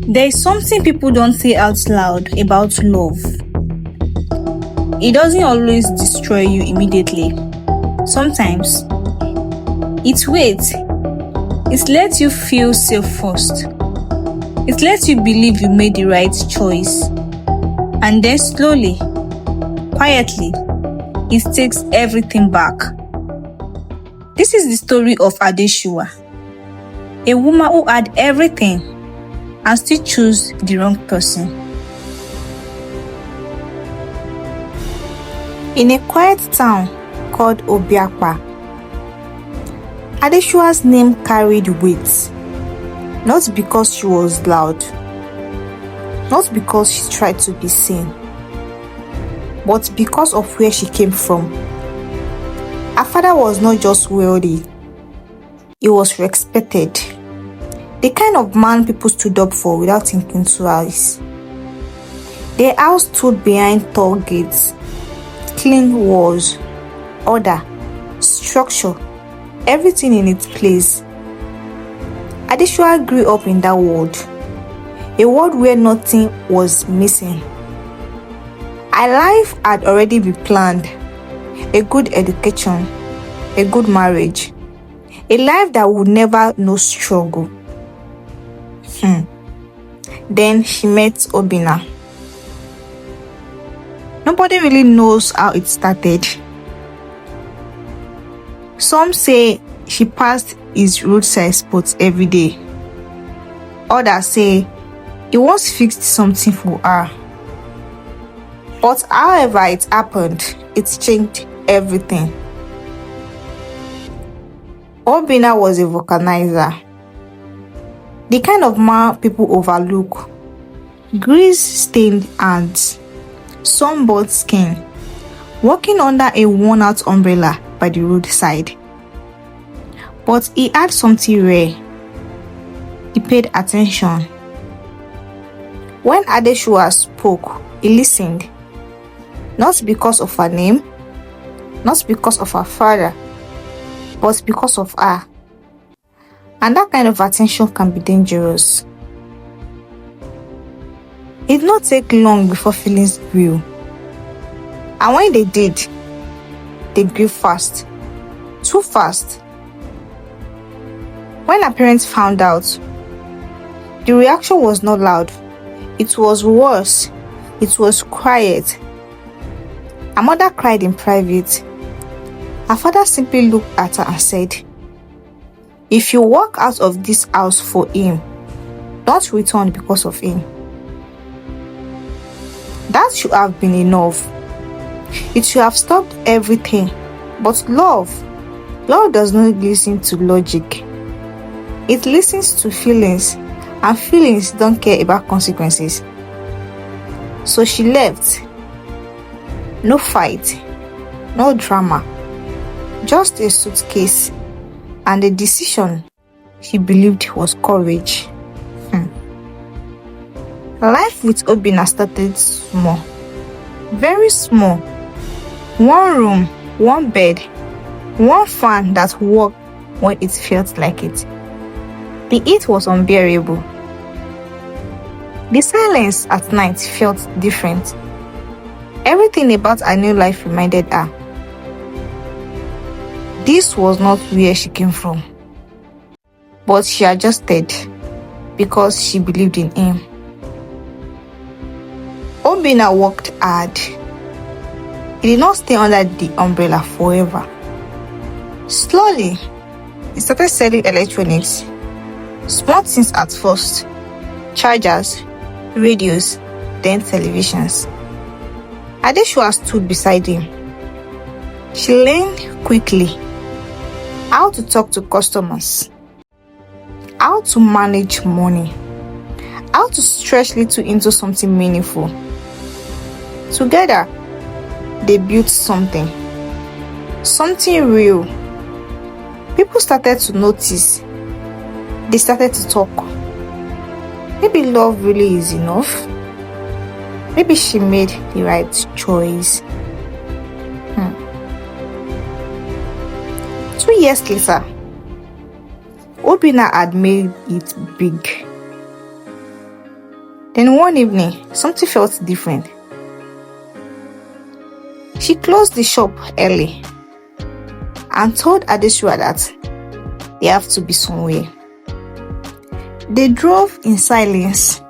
There is something people don't say out loud about love. It doesn't always destroy you immediately. Sometimes it waits. It lets you feel safe first. It lets you believe you made the right choice. And then slowly, quietly, it takes everything back. This is the story of Adesuwa, a woman who had everything and still chose the wrong person. In a quiet town called Obiakpa, Adesuwa's name carried weight, not because she was loud, not because she tried to be seen, but because of where she came from. Her father was not just wealthy, he was respected. The kind of man people stood up for without thinking twice. Their house stood behind tall gates, clean walls, order, structure, everything in its place. Adesuwa grew up in that world, a world where nothing was missing. Her life had already been planned. A good education, a good marriage, a life that would never know struggle. Then she met Obinna. Nobody really knows how it started. Some say she passed his roadside spots every day. Others say he once fixed something for her. But however it happened, it changed everything. Obinna was a vulcanizer. The kind of man people overlook. Grease-stained hands, sunburned skin, walking under a worn-out umbrella by the roadside. But he had something rare. He paid attention. When Adesuwa spoke, he listened. Not because of her name, not because of her father, but because of her. And that kind of attention can be dangerous. It did not take long before feelings grew. And when they did, they grew fast. Too fast. When her parents found out, the reaction was not loud. It was worse. It was quiet. Her mother cried in private. Her father simply looked at her and said, "If you walk out of this house for him, don't return because of him." That should have been enough. It should have stopped everything. But love does not listen to logic. It listens to feelings, and feelings don't care about consequences. So she left. No fight, no drama, just a suitcase and a decision she believed was courage. Life with Obinna started small, very small. One room, one bed, one fan that worked when it felt like it. The heat was unbearable. The silence at night felt different. Everything about her new life reminded her. This was not where she came from. But she adjusted because she believed in him. Obinna worked hard. He did not stay under the umbrella forever. Slowly, he started selling electronics. Small things at first. Chargers, radios, then televisions. Adesuwa stood beside him. She learned quickly how to talk to customers, how to manage money, how to stretch little into something meaningful. Together, they built something real. People started to notice. They started to talk. Maybe love really is enough. Maybe she made the right choice. 2 years later, Obinna had made it big. Then one evening, something felt different. She closed the shop early and told Adesuwa that they have to be somewhere. They drove in silence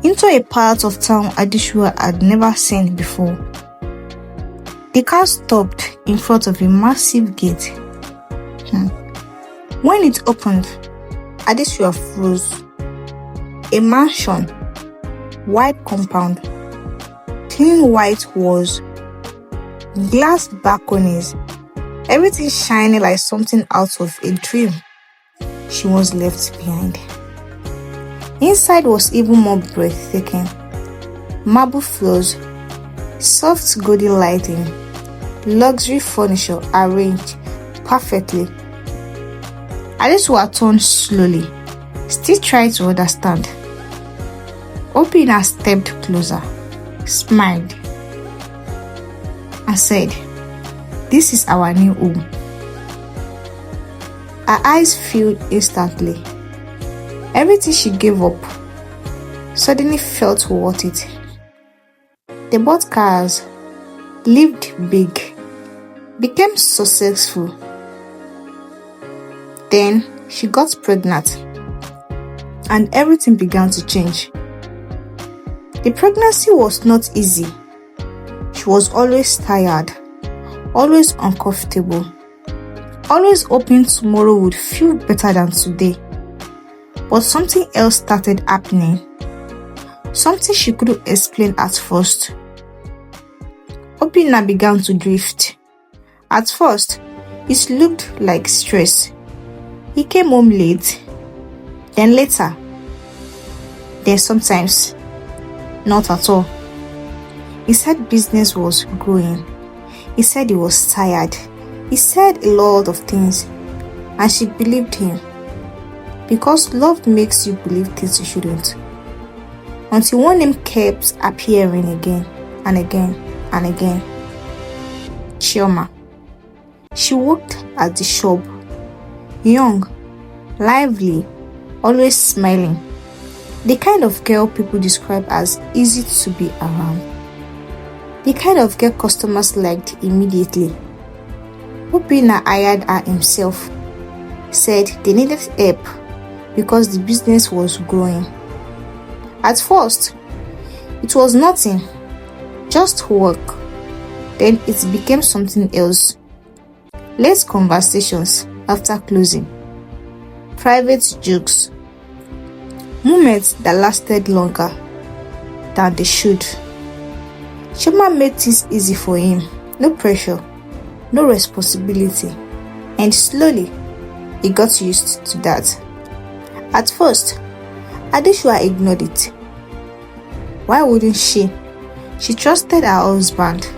into a part of town Adesuwa had never seen before. The car stopped in front of a massive gate. When it opened, Adesuwa froze. A mansion, wide compound, clean white walls, glass balconies, everything shining like something out of a dream. She was left behind. Inside was even more breathtaking. Marble floors, soft golden lighting, luxury furniture arranged perfectly. Adesuwa turned slowly, still trying to understand. Obinna stepped closer, smiled, and said, "This is our new home." Her eyes filled instantly. Everything she gave up suddenly felt worth it. They bought cars, lived big, became successful. Then she got pregnant, and everything began to change. The pregnancy was not easy. She was always tired, always uncomfortable, always hoping tomorrow would feel better than today. But something else started happening. Something she couldn't explain at first. Obinna began to drift. At first, it looked like stress. He came home late. Then later. Then sometimes, not at all. He said business was growing. He said he was tired. He said a lot of things. And she believed him. Because love makes you believe things you shouldn't. Until one name kept appearing again and again and again. Chioma. She worked at the shop. Young, lively, always smiling. The kind of girl people describe as easy to be around. The kind of girl customers liked immediately. Obinna hired her himself. Said they needed help because the business was growing. At first, it was nothing, just work. Then it became something else. Late conversations after closing, private jokes, moments that lasted longer than they should. Chioma made things easy for him, no pressure, no responsibility, and slowly he got used to that. At first, Adesuwa ignored it. Why wouldn't she? She trusted her husband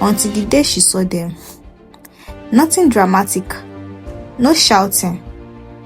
until the day she saw them. Nothing dramatic, no shouting,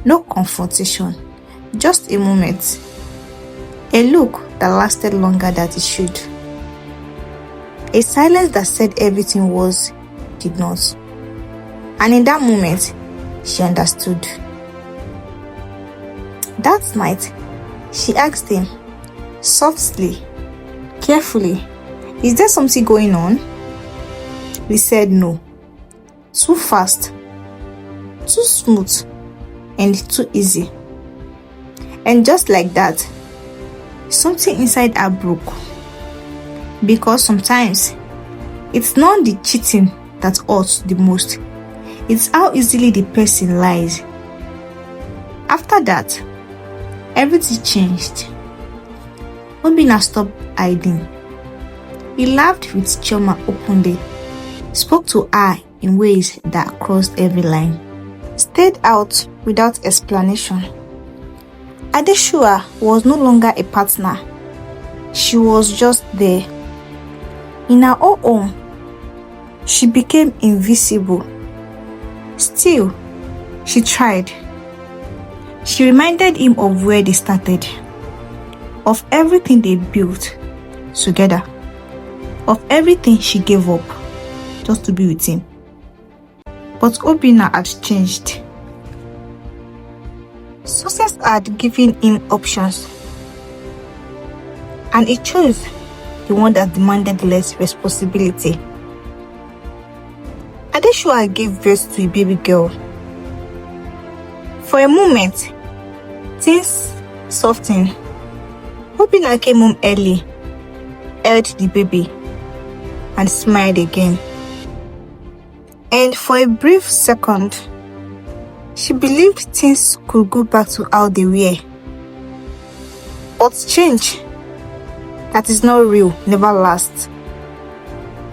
no confrontation, just a moment. A look that lasted longer than it should. A silence that said everything was, did not. And in that moment, she understood. That night, she asked him, softly, carefully, "Is there something going on?" He said no. Too fast, too smooth, and too easy. And just like that, something inside her broke. Because sometimes, it's not the cheating that hurts the most. It's how easily the person lies. After that, everything changed. Obinna stopped hiding. He laughed with Chioma openly, spoke to her in ways that crossed every line, stayed out without explanation. Adesuwa was no longer a partner. She was just there. In her own home, she became invisible. Still, she tried. She reminded him of where they started, of everything they built together, of everything she gave up just to be with him. But Obinna had changed. Success had given him options. and he chose the one that demanded less responsibility. Adesuwa gave birth to a baby girl. For a moment, things softened. Obinna came home early, held the baby, and smiled again. And for a brief second, she believed things could go back to how they were. But change that is not real never lasts.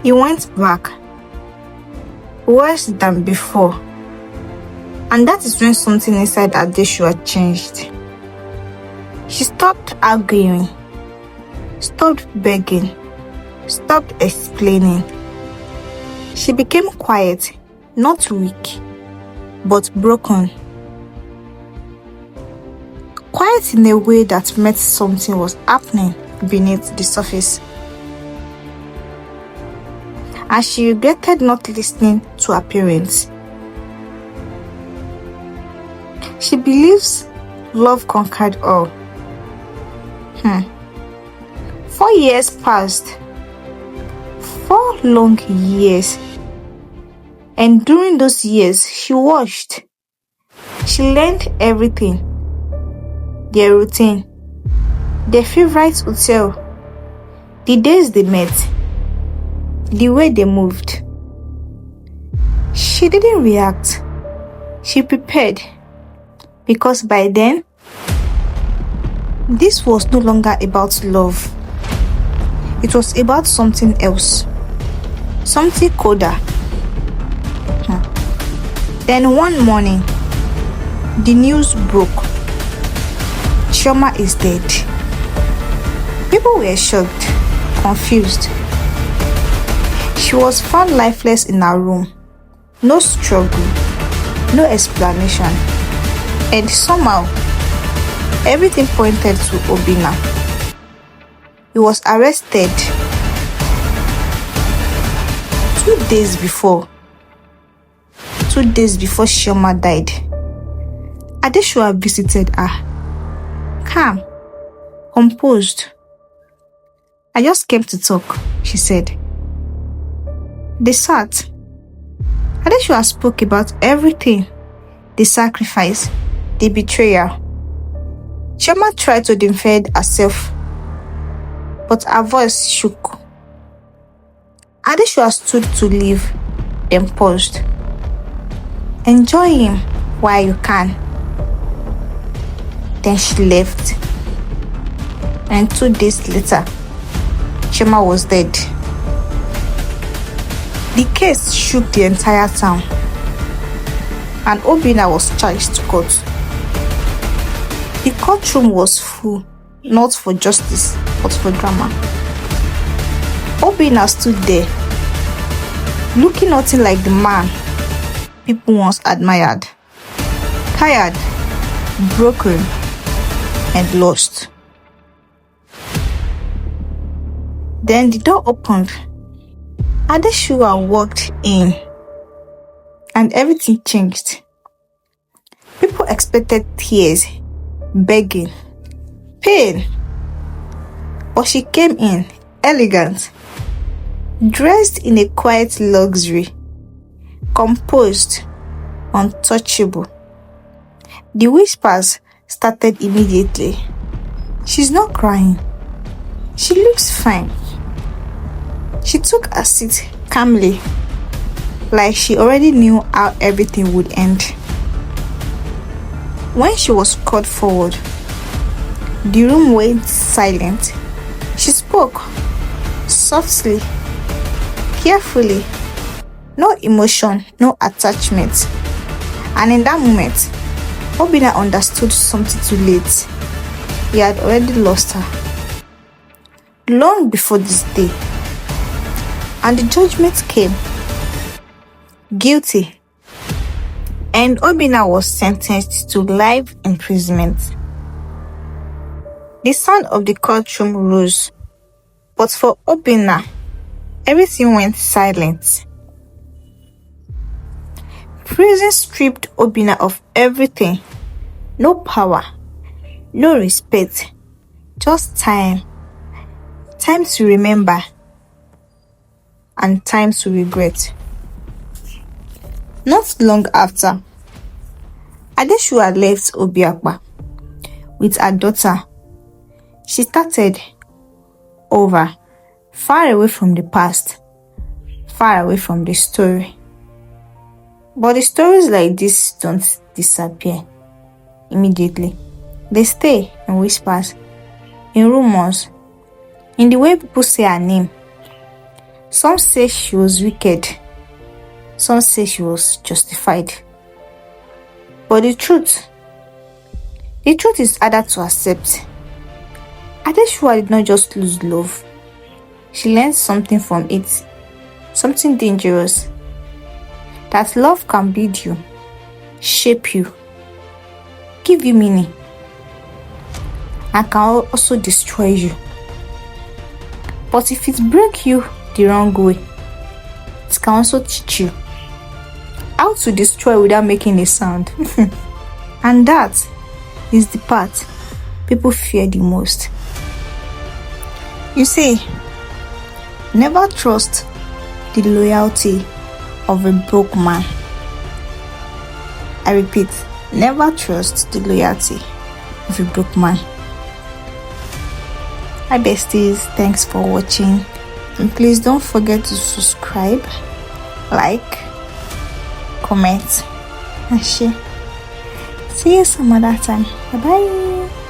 He went back, worse than before. And that is when something inside Adesuwa changed. She stopped arguing, stopped begging, stopped explaining. She became quiet, not weak, but broken. Quiet in a way that meant something was happening beneath the surface. And she regretted not listening to her parents. She believes love conquered all. 4 years passed. 4 long years. And during those years, she watched. She learned everything. Their routine, their favorite hotel, the days they met, the way they moved. She didn't react. She prepared. Because by then, this was no longer about love. It was about something else. Something colder. Then one morning, the news broke. Chioma is dead. People were shocked, confused. She was found lifeless in her room. No struggle, no explanation. And somehow, everything pointed to Obinna. He was arrested 2 days before. 2 days before Chioma died. Adesuwa visited her. Calm, composed. I just came to talk, she said. They sat. Adesuwa spoke about everything. The sacrifice, the betrayal. Chioma tried to defend herself, but her voice shook. Adesuwa stood to leave, then paused. Enjoy him while you can. Then she left. And 2 days later, Chioma was dead. The case shook the entire town. And Obinna was charged to court. The courtroom was full, not for justice, but for drama. Obinna stood there, looking nothing like the man people once admired. Tired, broken, and lost. Then the door opened. Adesuwa walked in. And everything changed. People expected tears, begging, pain. But she came in, elegant, dressed in a quiet luxury, composed, untouchable. The whispers started immediately. She's not crying. She looks fine. She took a seat calmly, like she already knew how everything would end. When she was called forward, the room went silent. She spoke softly, carefully, no emotion, no attachment. And in that moment, Obinna understood something too late. He had already lost her. Long before this day. And the judgment came. Guilty. And Obinna was sentenced to life imprisonment. The sound of the courtroom rose. But for Obinna, everything went silent. Prison stripped Obinna of everything. No power, no respect, just time, time to remember, and time to regret. Not long after, Adesuwa left Obiakpa with her daughter. She started over, far away from the past, far away from the story. But the stories like this don't disappear immediately. They stay in whispers, in rumors, in the way people say her name. Some say she was wicked, some say she was justified. But the truth is harder to accept. Adesuwa did not just lose love. She learned something from it, something dangerous. That love can build you, shape you, give you meaning, and can also destroy you. But if it breaks you the wrong way, it can also teach you how to destroy without making a sound. And that is the part people fear the most. You see, never trust the loyalty of a broke man. I repeat, never trust the loyalty of a broke man. Hi besties, thanks for watching, and please don't forget to subscribe, like, comment, and share. See you some other time. Bye bye.